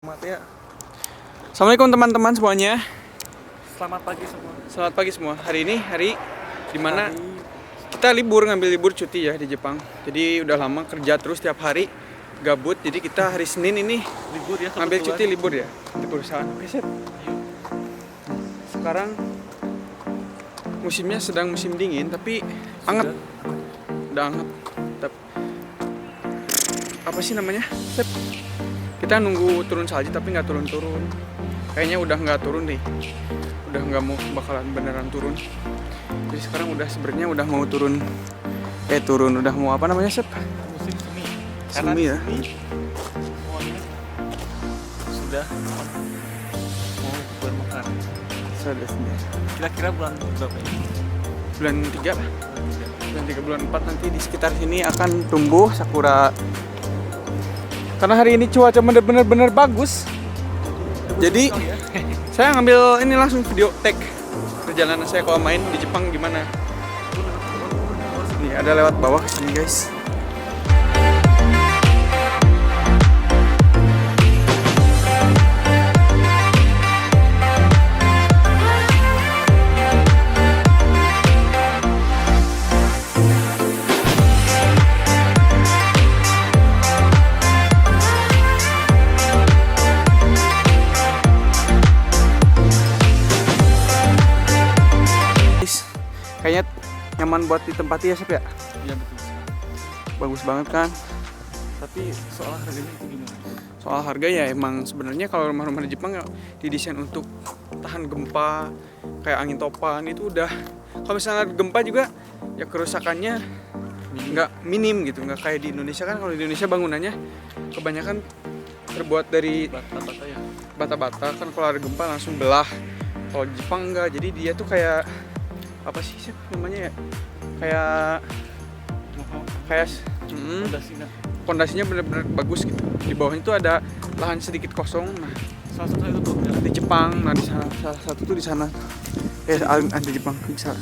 Ya. Assalamualaikum teman-teman semuanya. Selamat pagi semua. Selamat pagi semua. Hari ini hari dimana kita ngambil libur cuti ya di Jepang. Jadi udah lama kerja terus tiap hari gabut. Jadi kita hari Senin ini Libur ya, ngambil cuti libur ya di perusahaan. Oke, sekarang musimnya sedang musim dingin tapi hangat. Udah hangat. Apa sih namanya? Sep. Kita nunggu turun salju tapi nggak turun-turun. Kayaknya udah nggak turun nih. Udah nggak mau bakalan beneran turun. Jadi sekarang sebenarnya udah mau turun. Turun udah mau apa namanya, Sep? Musim semi. Semi ya. Semuanya sudah mau bermekar. Sudah semi. Kira-kira bulan berapa ini? Bulan 3 lah. Bulan 3 bulan 4 nanti di sekitar sini akan tumbuh sakura. Karena hari ini cuaca bener-bener bagus. Jadi saya ngambil ini langsung video tag perjalanan saya kalau main di Jepang gimana. Nih ada lewat bawah kesini guys. Kayaknya nyaman buat ditempati ya, Sep ya? Iya betul. Bagus banget kan? Tapi soal harganya itu gimana? Soal harga ya emang sebenarnya kalau rumah-rumah di Jepang didesain untuk tahan gempa, kayak angin topan itu udah. Kalau misalnya gempa juga ya kerusakannya nggak minim gitu, nggak kayak di Indonesia kan. Kalau di Indonesia bangunannya kebanyakan terbuat dari Bata-bata ya? bata-bata kan, kalau ada gempa langsung belah. Kalau di Jepang enggak, jadi dia tuh kayak apa sih namanya ya, kayak pondasinya benar-benar bagus gitu. Di bawahnya tuh ada lahan sedikit kosong. Nah, salah satu itu tuh di Jepang. Nah, di sana salah satu tuh di sana. Ada Jepang bisa.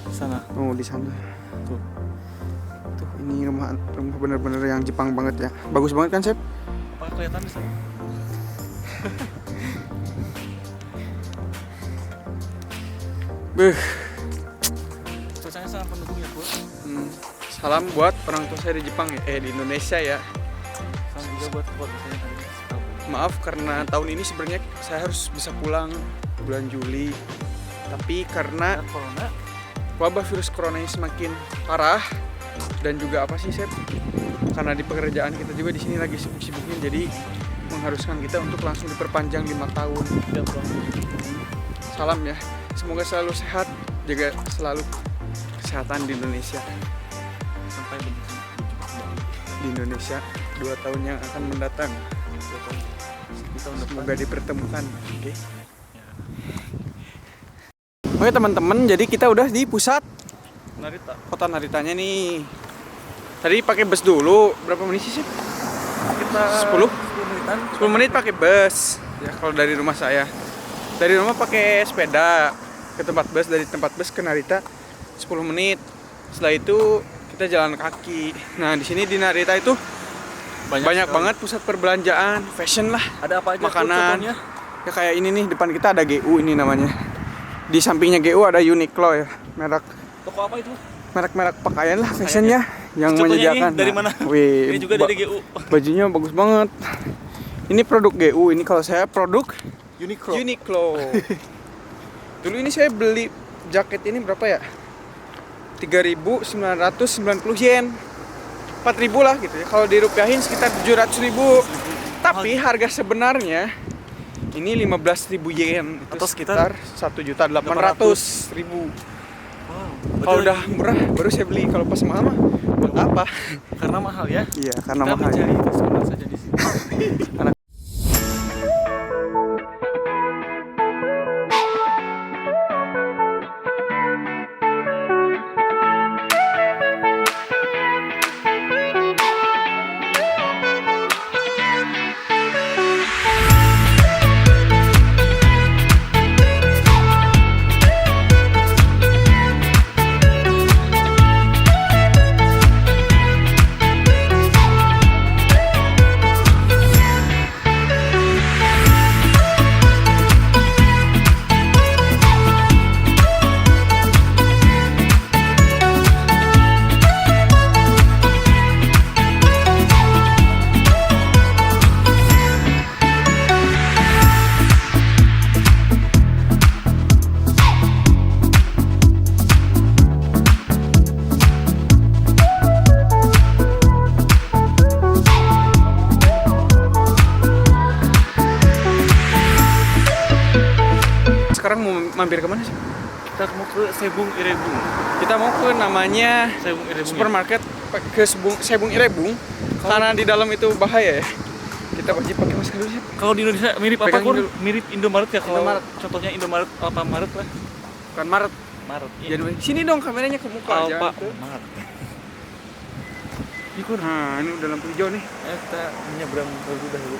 sana. Oh, di sana. Tuh. Tuh ini rumah benar-benar yang Jepang banget ya. Bagus banget kan, Sep? Apa kelihatan di sana? Cuacanya sangat mendukung ya, Bos. Salam buat orang tua saya di Jepang ya, di Indonesia ya. Salam juga buat saya hari ini. Maaf karena tahun ini sebenarnya saya harus bisa pulang bulan Juli. Tapi karena Corona, wabah virus corona ini semakin parah dan juga apa sih, Sep? Karena di pekerjaan kita juga di sini lagi sibuk-sibuknya, jadi mengharuskan kita untuk langsung diperpanjang 5 tahun. tidak pulang. Salam ya. Semoga selalu sehat, jaga selalu kesehatan di Indonesia. Sampai berjumpa kembali Di Indonesia 2 tahun yang akan mendatang. di tahun depan. Semoga dipertemukan. Oke. Ya. Oke teman-teman, jadi kita udah di pusat Narita. kota Naritanya nih. Tadi pakai bus dulu. Berapa menit sih? Kita 10 menitan. 10 menit pakai bus. Ya kalau dari rumah saya. Dari rumah pakai sepeda ke tempat bus, dari tempat bus ke Narita 10 menit. Setelah itu kita jalan kaki. Nah, di sini di Narita itu banyak banget pusat perbelanjaan, fashion lah, Ada apa aja? makanan. Contohnya? Ya kayak ini nih, depan kita ada GU ini namanya. Di sampingnya GU ada Uniqlo ya, Toko apa itu? merek pakaian lah, fashionnya yang Contohnya menyediakan. ini dari mana? Wih, Ini juga dari GU. bajunya bagus banget. Ini produk GU, ini kalau saya produk Uniqlo. Uniqlo. Dulu ini saya beli jaket ini berapa ya? 3.990 yen. 4.000 lah gitu ya. Kalau dirupiahin sekitar 700.000. Tapi harga sebenarnya ini 15.000 yen. Itu Atau sekitar 1.800.000. Wow. Kalau udah murah baru saya beli. Kalau pas mahal mah buat apa? Karena mahal ya. Iya, karena Kita mahal. mencari diskon saja di sini. mampir kemana sih? Kita mau ke Sebung Irebung. Kita mau ke namanya Sebung Irebung. supermarket ke Sebung Irebung karena di dalam itu bahaya ya. Kita wajib pakai masker dulu sih. Kalau di Indonesia mirip apa Pegangin Kur? dulu. Mirip Indomaret ya kalau Indomaret. contohnya Indomaret Alfamaret lah. Bukan Maret. Maret. Jadi sini dong kameranya ke muka aja. Alfamaret. Ini Kur. Nah, ini udah lampu hijau nih. Kita menyeberang dahulu.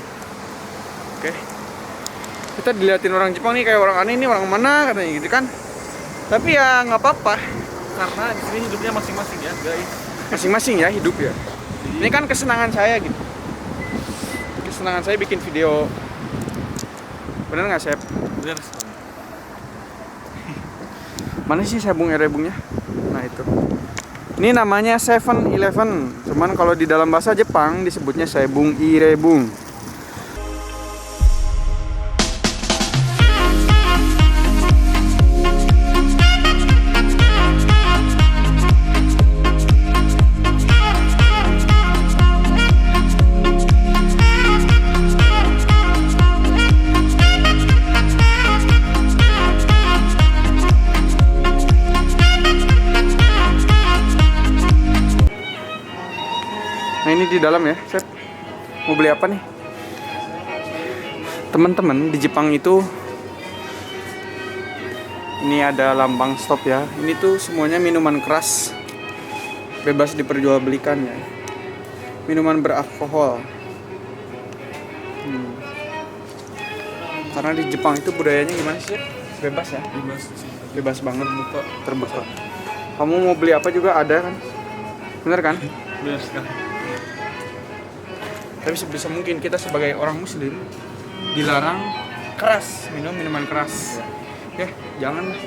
Oke. Kita diliatin orang Jepang nih kayak orang aneh, ini orang mana katanya gitu kan. Tapi ya nggak apa-apa. Karena di sini hidupnya masing-masing ya, guys. Masing-masing ya hidup ya. Ini kan kesenangan saya gitu. Kesenangan saya bikin video. Bener nggak, Sep? Benar sekali. Mana sih Sebung Irebungnya? Nah itu. Ini namanya 7-Eleven. Cuman kalau di dalam bahasa Jepang disebutnya Sebung Irebung. Nah ini di dalam ya, Sep. Mau beli apa nih? Teman-teman di Jepang itu ini ada lambang stop ya. Ini tuh semuanya minuman keras, bebas diperjualbelikan ya. Minuman beralkohol. Karena di Jepang itu budayanya gimana sih? Bebas ya? Bebas banget, terbuka. Kamu mau beli apa juga ada kan? Bener kan? Benar sekali. Tapi sebisa mungkin kita sebagai orang muslim dilarang keras, minum minuman keras. Ya, jangan lah.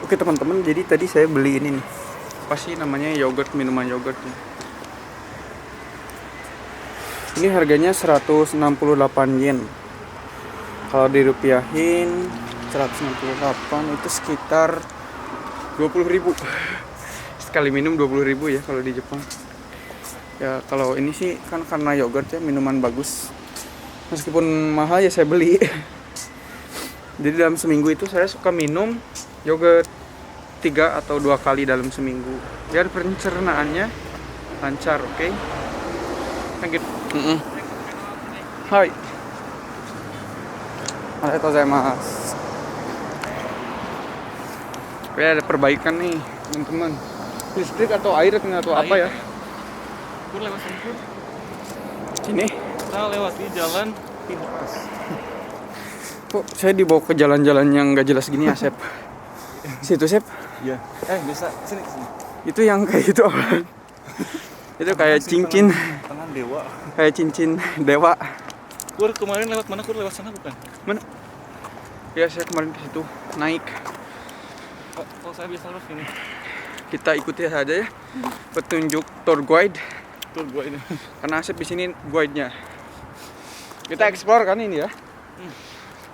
Oke teman-teman, jadi tadi saya beli ini nih. Apa sih namanya, yogurt, minuman yogurt nih. Ini harganya 168 yen. Kalau dirupiahin 168 itu sekitar 20.000. Sekali minum 20.000 ya kalau di Jepang. Ya kalau ini sih kan karena yogurt ya, minuman bagus. Meskipun mahal ya saya beli. Jadi dalam seminggu itu saya suka minum yogurt 3 atau 2 kali dalam seminggu. Biar pencernaannya lancar, oke? Okay? Lanjut. Hai. Arigatou gozaimasu. Ya ada perbaikan nih teman-teman. Listrik atau air atau apa ya? Kur lewat sini Kur. Sini. Kita lewati jalan pintas. Kok saya dibawa ke jalan-jalan yang gak jelas gini ya, Sep? Situ, Sep? Iya. Bisa sini. Itu yang kayak gitu apa? Itu kayak cincin. Tangan dewa. Kayak cincin dewa. Kur kemarin lewat mana Kur? Lewat sana bukan? Mana? Ya saya kemarin ke situ naik. Kalau saya biasa lewat sini. Kita ikuti saja ya petunjuk tour guide. Tur gua ini. Karena Asep di sini guide-nya. Kita explore kan ini ya.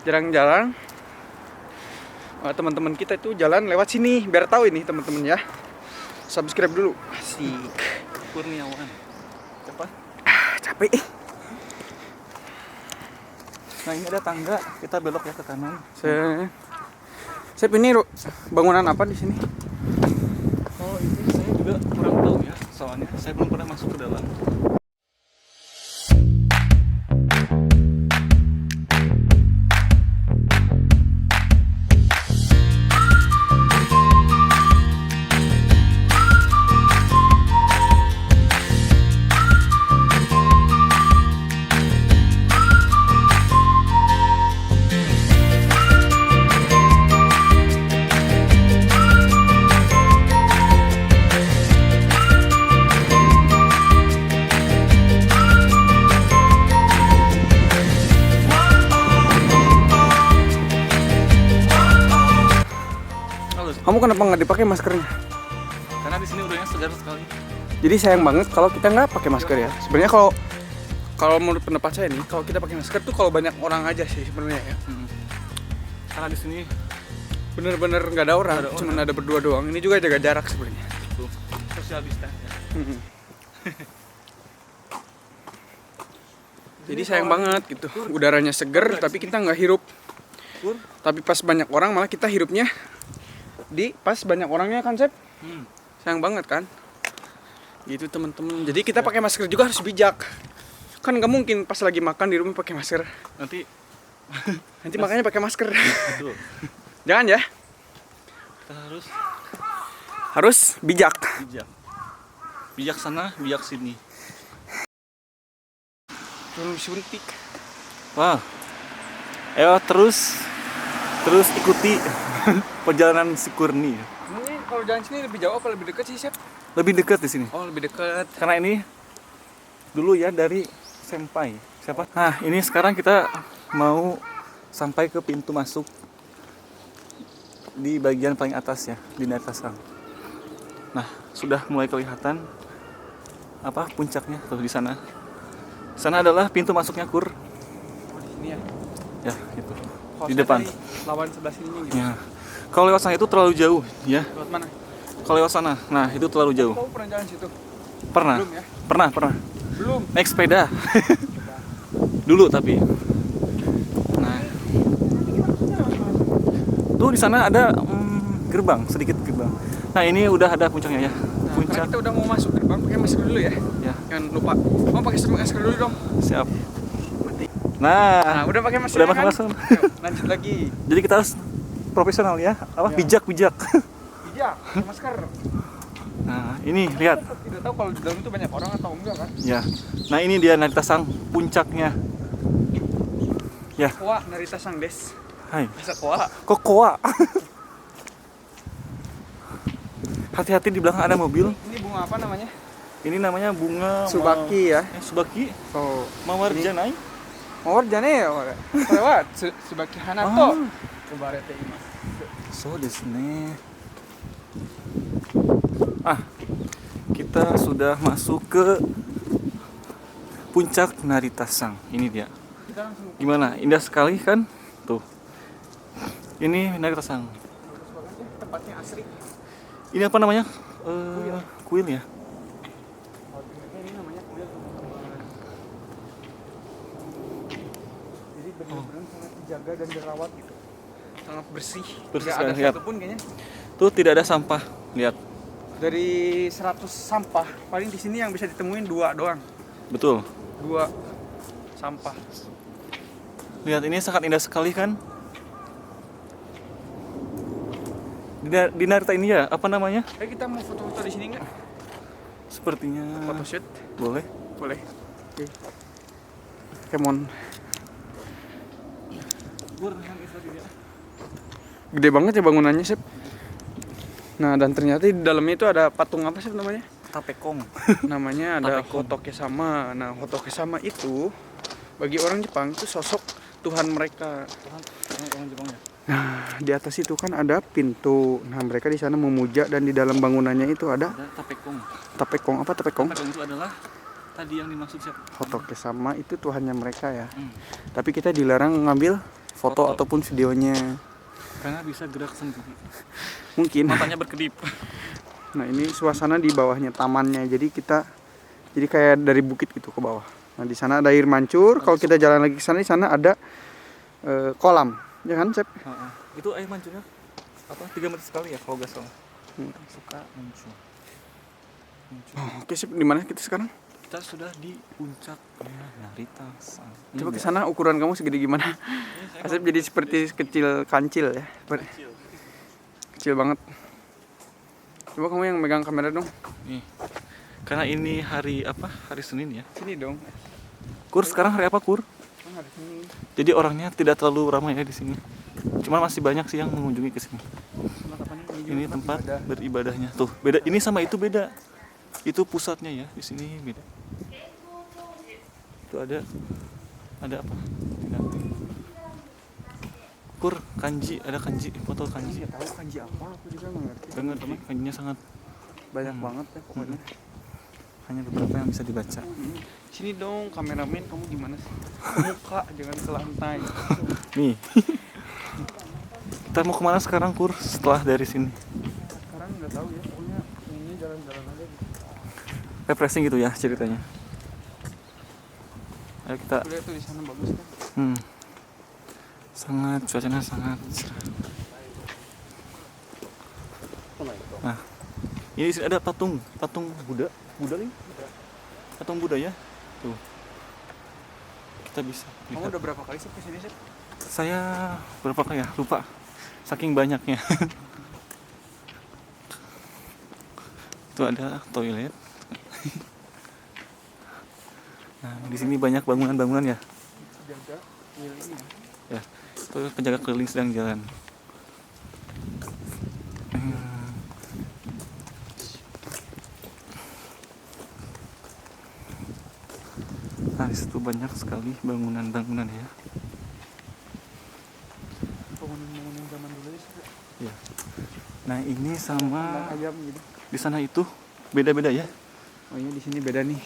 Jarang-jarang teman-teman kita itu jalan lewat sini biar tahu ini teman-teman ya. Subscribe dulu. Asik. Kurniawan. Apa? Capek. Nah ini ada tangga, kita belok ya ke kanan. Sep ini bangunan apa di sini? Oh ini saya juga kurang tahu ya, soalnya saya belum pernah masuk ke dalam. Kamu kenapa nggak dipakai maskernya? Karena di sini udaranya segar sekali. Jadi sayang banget kalau kita nggak pakai masker ya. Sebenarnya kalau menurut pendapat saya nih, kalau kita pakai masker tuh kalau banyak orang aja sih sebenarnya ya. Karena di sini Bener-bener nggak ada orang, cuman ada berdua doang. Ini juga jaga jarak sebenarnya. tuh social distance. Ya. Jadi sayang banget gitu. Udaranya seger tapi kita nggak hirup. Kur. Tapi pas banyak orang malah kita hirupnya di pas banyak orangnya kan, Sep. Sayang banget kan. Gitu teman-teman. Jadi kita pakai masker juga harus bijak. Kan nggak mungkin pas lagi makan di rumah pakai masker. Nanti makanya pakai masker. Betul. Jangan ya. Kita Harus bijak. bijak sana, bijak sini. Belum suntik. Wah. Ayo terus ikuti perjalanan si Kurni. Ini kalau jalan sini lebih jauh apa lebih dekat sih, Sep? Lebih dekat di sini. Oh, lebih dekat. Karena ini dulu ya dari Senpai. Siapa? Nah, ini sekarang kita mau sampai ke pintu masuk di bagian paling atas ya, di atas Sang. Nah, sudah mulai kelihatan apa puncaknya tuh di sana. Sana adalah pintu masuknya Kur. Oh, di sini ya. Ya, gitu. Kalau Di saya depan. tadi lawan sebelah sininya gitu. Ya. Kalau lewat sana itu terlalu jauh, ya. Lewat mana? Kalau lewat sana, nah itu terlalu jauh. Kamu pernah jalan situ? Pernah? Belum ya? Pernah. Belum. Naik sepeda. Dulu tapi. Nah. Tuh di sana ada gerbang, sedikit gerbang. Nah, ini udah ada puncaknya ya. Nah, Puncak. karena kita udah mau masuk gerbang, pakai masker dulu ya. Ya, Jangan lupa. Mau pakai masker dulu dong. siap. Nah, Nah, udah pakai masker udah pakai kan? masker. Yuk, lanjut lagi. Jadi kita harus profesional ya. Apa? Ya. Bijak. Bijak, pakai masker. Nah, ini lihat. Kita tidak tahu kalau di dalam itu banyak orang atau enggak kan? Ya. Nah, ini dia Narita Sang puncaknya. Ya. Koa Narita Sang Des. Hai. Bisa koa. Kok koa? Hati-hati di belakang ada mobil. Ini bunga apa namanya? Ini namanya bunga Subaki ya. Subaki. Oh, Mawar janai. mawar jane ya. Lewat Subaki Hanato. Ah. Kobarete ima. So desu ne. Kita sudah masuk ke puncak Narita Sang. Ini dia. Kita langsung Gimana? Indah sekali kan? Tuh. Ini Narita Sang. tempatnya asri. Ini apa namanya? Kuil ya. Ini namanya kuil teman-teman. Jadi benar-benar sangat dijaga dan dirawat gitu. Sangat bersih. Bersih Nggak ada sekali, lihat. satupun kayaknya. Tuh tidak ada sampah. Lihat. Dari 100 sampah, paling di sini yang bisa ditemuin 2 doang. Betul. 2 sampah. Lihat, ini sangat indah sekali kan? Di Narita ini ya, apa namanya? Kita mau foto-foto di sini nggak? Sepertinya Photoshoot? boleh. Boleh. Oke. Come on. Gede banget ya bangunannya, Sep. Nah, dan ternyata di dalamnya itu ada patung apa sih namanya? Tapekong. Namanya ada Tapekong. Hotoke-sama. Nah, Hotoke-sama itu bagi orang Jepang itu sosok Tuhan mereka. Orang Jepang ya. Nah, di atas itu kan ada pintu. Nah, mereka di sana memuja dan di dalam bangunannya itu ada Ada Tapekong. Tapekong. Apa Tapekong? Tapekong itu adalah tadi yang dimaksud siapa? Hotoke-sama itu Tuhannya mereka ya. Hmm. Tapi kita dilarang ngambil foto Foto. ataupun videonya. Karena bisa gerak sendiri. Mungkin. Matanya berkedip. Nah, ini suasana di bawahnya tamannya. Jadi kayak dari bukit gitu ke bawah. Nah, di sana ada air mancur. Kalau kita jalan lagi ke sana, di sana ada kolam. Ya kan, Cep? Itu air mancurnya apa? 3 menit sekali ya kalau nggak salah. Suka muncul. Oke, Cep. Di mana kita sekarang? Kita sudah di puncaknya Narita Sang. Coba ke sana, ukuran kamu segede gimana? Asep jadi seperti kecil kancil ya. Kecil banget. Coba kamu yang megang kamera dong. Nih. Karena ini hari apa? Hari Senin ya. Sini dong. Kur, sekarang hari apa, Kur? Hari Senin. Jadi orangnya tidak terlalu ramai ya di sini. Cuma masih banyak sih yang mengunjungi ke sini. Ini tempat beribadahnya. Tuh, beda. Ini sama itu beda. Itu pusatnya ya, di sini beda. Itu ada apa? Tidak. Kur, kanji, ada kanji, foto kanji. Nggak tahu kanji apa, aku juga nggak ngerti. Dengar kanjinya sangat Banyak banget ya pokoknya. hanya beberapa yang bisa dibaca. Sini dong, kameramen, kamu gimana sih? Ke muka, jangan ke lantai. Nih. Kita mau kemana sekarang, Kur? Setelah dari sini. Sekarang nggak tahu ya, pokoknya ini jalan-jalan aja gitu. Refreshing gitu ya ceritanya. Ayo kita. Lihat tuh di sana bagus kan. Sangat cuacanya sangat cerah. Nah, ini di sini ada patung Buddha nih. Patung Buddha ya. Tuh. Kita bisa Kamu lihat. udah berapa kali sih kesini sih? Saya berapa kali ya? Lupa. Saking banyaknya. Tuh ada toilet. Nah, di sini banyak bangunan-bangunan ya. Jaga keliling ya. Ya, itu penjaga keliling sedang jalan. Nah, di situ banyak sekali bangunan-bangunan ya. Bangunan-bangunan zaman dulu ya sih. Ya. Nah, ini sama Ayam gitu. di sana itu beda-beda ya. Oh iya, di sini beda nih.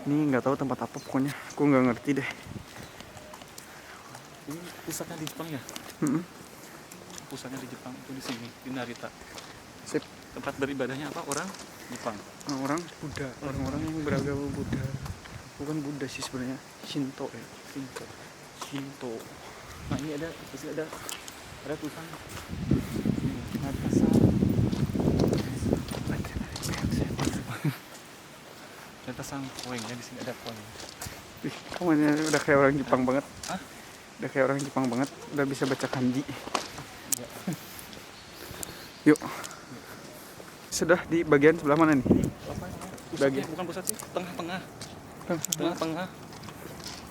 Ini nggak tahu tempat apa pokoknya. Aku nggak ngerti deh. Ini pusatnya di Jepang ya. Pusatnya di Jepang itu di sini di Narita. Sip. Tempat beribadahnya apa? Orang Jepang. Orang Buddha, orang-orang yang beragama Buddha. Bukan Buddha sih sebenarnya, Shinto ya. Shinto. Nah, ini ada di sini ada tulisan Natasang koin ya, di sini ada koin. Wih, kamu ini udah kayak orang Jepang banget. Hah? Udah kayak orang Jepang banget, udah bisa baca kanji. Ya. Yuk. Sudah di bagian sebelah mana nih? Pusatnya bukan pusat sih, tengah-tengah. Tengah-tengah.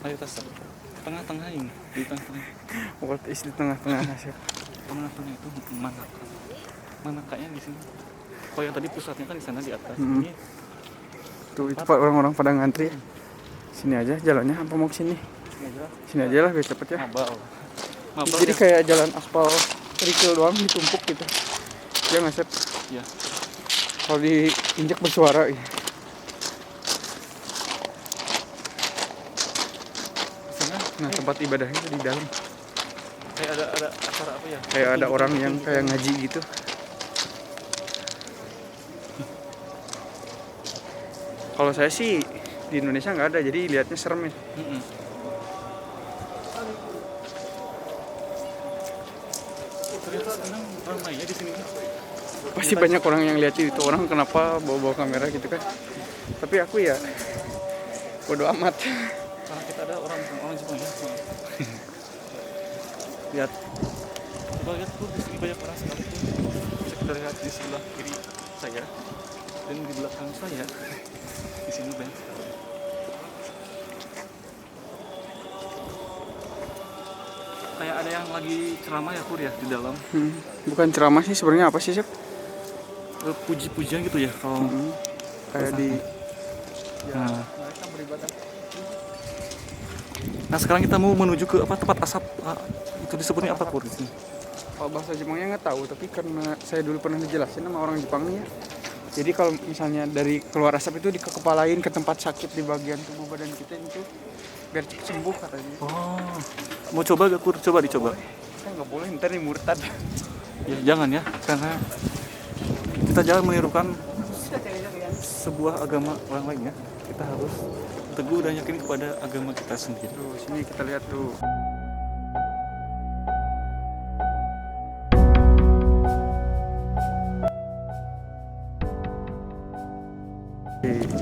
Ayo tas. Tengah-tengah ini, di tengah-tengah. What is di tengah-tengah Nasir? Tengah-tengah itu Manaka. Manakanya di sini. Kalau yang tadi pusatnya kan di sana di atas. Hmm. Ini Tuh itu Pak, orang-orang pada ngantri. Sini aja jalannya, apa mau kesini? Sini aja lah biar cepet ya. Mabal. Jadi kayak jalan aspal kerikil doang ditumpuk gitu. Ya nggak Sep? ya. Kalau diinjak bersuara ya. Sana Nah tempat ibadahnya di dalam. kayak ada acara apa ya? Kayak ada orang yang kayak ngaji gitu. Kalau saya sih di Indonesia nggak ada, jadi lihatnya serem ya. Ternyata sekarang ramai ya di sini. Pasti banyak orang yang lihat itu, orang kenapa bawa-bawa kamera gitu kan. Tapi aku ya bodo amat. Karena kita ada orang Jepang ya. Lihat. Coba lihat tuh di sini banyak orang sekali tuh. Bisa kita lihat di sebelah kiri saya dan di belakang saya. Di sini banyak sekali. Kayak ada yang lagi ceramah ya Pur ya di dalam. Bukan ceramah sih sebenarnya, apa sih Sep? Puji-pujian gitu ya kalau Kayak di Nah. mereka beribadah. Nah, sekarang kita mau menuju ke apa tempat asap. Itu disebutnya apa Pur di sini? Kalau bahasa Jepangnya nggak tahu, tapi karena saya dulu pernah dijelasin sama orang Jepang nih ya. Jadi kalau misalnya dari keluar asap itu dikepalain ke tempat sakit di bagian tubuh badan kita itu biar cepat sembuh katanya. Oh. Mau coba gak Pur? Coba dicoba. Saya nggak boleh, ntar nih murtad. Ya, jangan ya, karena kita jangan menirukan sebuah agama orang lain ya. Kita harus teguh dan yakin kepada agama kita sendiri. Tuh sini kita lihat tuh.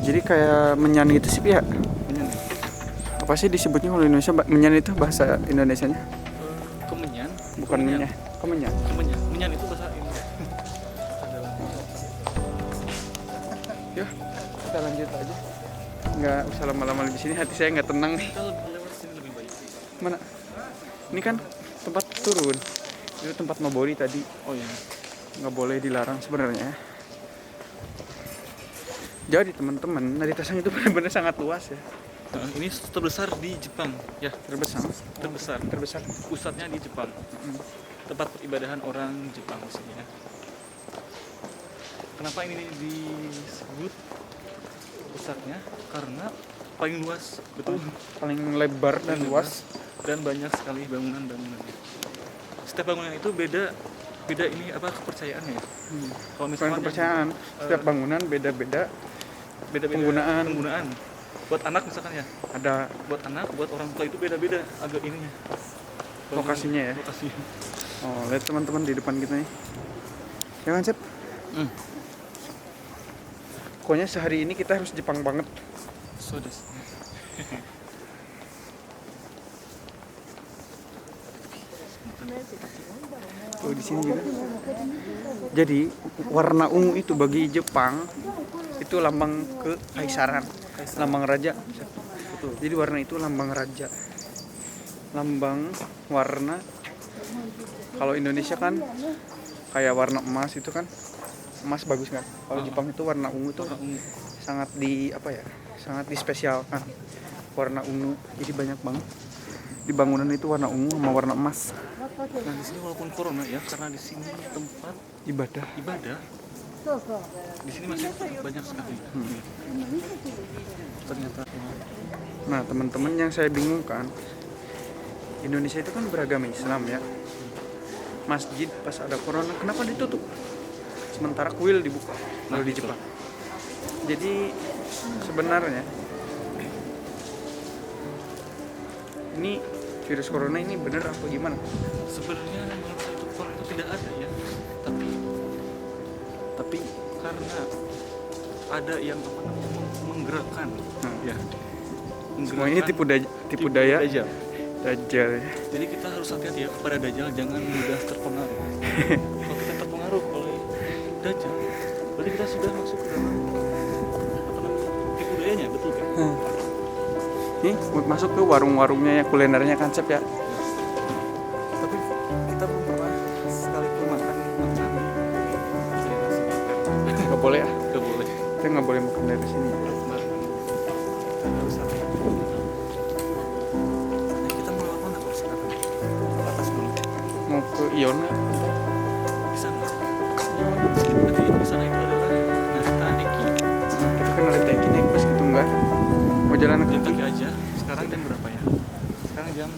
Jadi kayak menyan gitu sih ya. Menyan. Apa sih disebutnya kalau Indonesia menyan itu bahasa Indonesianya? Kemenyan. Bukan menyan. Kemenyan. Kemenyan. Menyan itu bahasa Indonesia. Yuk, kita lanjut aja. Nggak usah lama-lama di sini, hati saya nggak tenang nih. Kita lewat sini lebih baik. Mana? Ini kan tempat turun. Itu tempat Mabori tadi. Oh iya. Nggak boleh dilarang sebenarnya. Jadi teman-teman, Narita Sang itu benar-benar sangat luas ya. Nah, ini terbesar di Jepang ya. Terbesar. Pusatnya di Jepang. Tempat peribadahan orang Jepang maksudnya. Kenapa ini disebut pusatnya? Karena paling luas, betul. Paling lebar dan luas. Dan banyak sekali bangunan-bangunan. Setiap bangunan itu beda ini apa kepercayaannya ya. Kalau Bukan misalnya kepercayaan, setiap bangunan beda-beda penggunaan. buat anak misalkan ya, Ada buat anak, buat orang tua itu beda-beda agak ininya. lokasinya ya. Lokasinya. Oh, lihat teman-teman di depan kita nih. Ya kan, Sep? Pokoknya sehari ini kita harus Jepang banget. So des. Tuh di sini juga. Jadi warna ungu itu bagi Jepang itu lambang kekaisaran, lambang raja. Betul. Jadi warna itu lambang raja. Lambang warna. Kalau Indonesia kan kayak warna emas itu kan. Emas bagus kan? Kalau Jepang itu warna ungu itu Warna ungu. sangat di apa ya? Sangat dispesialkan. Warna ungu. Jadi banyak banget. Di bangunan itu warna ungu sama warna emas. Nah di sini walaupun corona ya, karena di sini tempat Ibadah. ibadah, di sini masih banyak sekali. Ternyata. Nah, teman-teman yang saya bingungkan, Indonesia itu kan beragama Islam ya. Masjid pas ada corona kenapa ditutup? Sementara kuil dibuka kalau di Jepang. Jadi sebenarnya ini virus corona ini bener apa gimana? Sebenarnya menurut saya itu corona itu tidak ada ya, tapi karena ada yang apa namanya menggerakkan, ya. Semuanya tipu daya Dajjal. Dajjal ya. Jadi kita harus hati-hati ya kepada Dajjal, jangan mudah terpengaruh. Kalau kita terpengaruh oleh Dajjal, berarti kita sudah masuk ke dalam apa namanya tipu dayanya, betul kan? Nih, masuk ke warung-warungnya ya, kulinernya konsep ya. Tapi kita belum pernah sekalipun makan makanan dari nasi bakar. Nggak boleh ya. Nggak boleh. Kita nggak boleh makan dari sini. Kita harus hati-hati. Nah, kita mau lewat mana kalau sekarang? Ke atas dulu. Mau ke Ion nggak? Di sana. Berarti di sana itu adalah Narita Eki. Kita kan ada teki naik bus gitu enggak? Mau jalan Jalan kaki? kaki aja. Sekarang jam berapa ya? Sekarang jam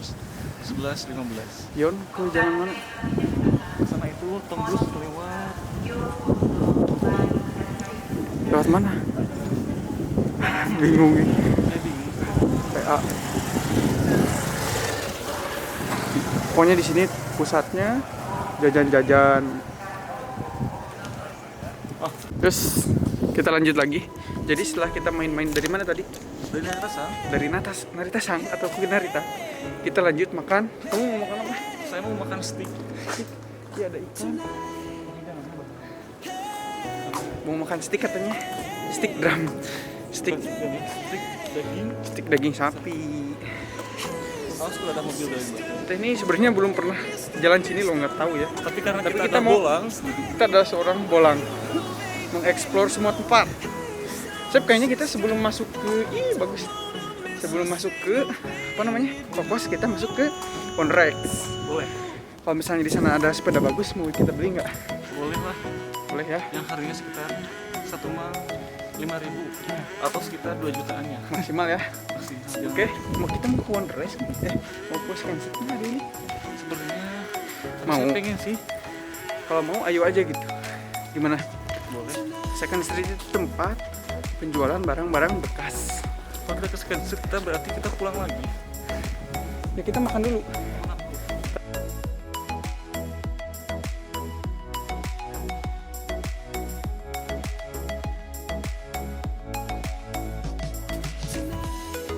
11.15. Ion ke jalan mana? Sana itu tembus lewat Lewat mana? Bingung nih. saya bingung. PA. Pokoknya di sini pusatnya jajan-jajan. Oh, Terus kita lanjut lagi. Jadi setelah kita main-main dari mana tadi? dari Narita Sang, Dari Narita Sang atau ke Narita. Kita lanjut makan. Kamu mau makan apa? saya mau makan steak. Iya ada ikan. Mau makan steak katanya. Steak drum. Steak Steak daging. daging sapi. Awas kalau ada mobil dari belakang. Kita ini sebenarnya belum pernah jalan sini loh, nggak tahu ya. Tapi karena Tapi kita kita ada mau- bolang, Kita adalah seorang bolang mengeksplor semua tempat. Sep, kayaknya kita sebelum masuk ke bagus. Sebelum masuk ke apa namanya? Kokos, kita masuk ke Onrex. boleh. Kalau misalnya di sana ada sepeda bagus, mau kita beli nggak? Boleh lah. Boleh ya. Yang harganya sekitar 1.500.000 atau sekitar 2 jutaannya. Maksimal ya. Masih. Oke, kita mau ke Onrex. Mau ke Scanset mana ini? Sebenarnya Mau. saya pengen sih. Kalau mau ayo aja gitu. Gimana? Boleh. Second Street itu tempat penjualan barang-barang bekas. Kalau kita ke Scanset, kita berarti kita pulang lagi. Ya kita makan dulu. Makan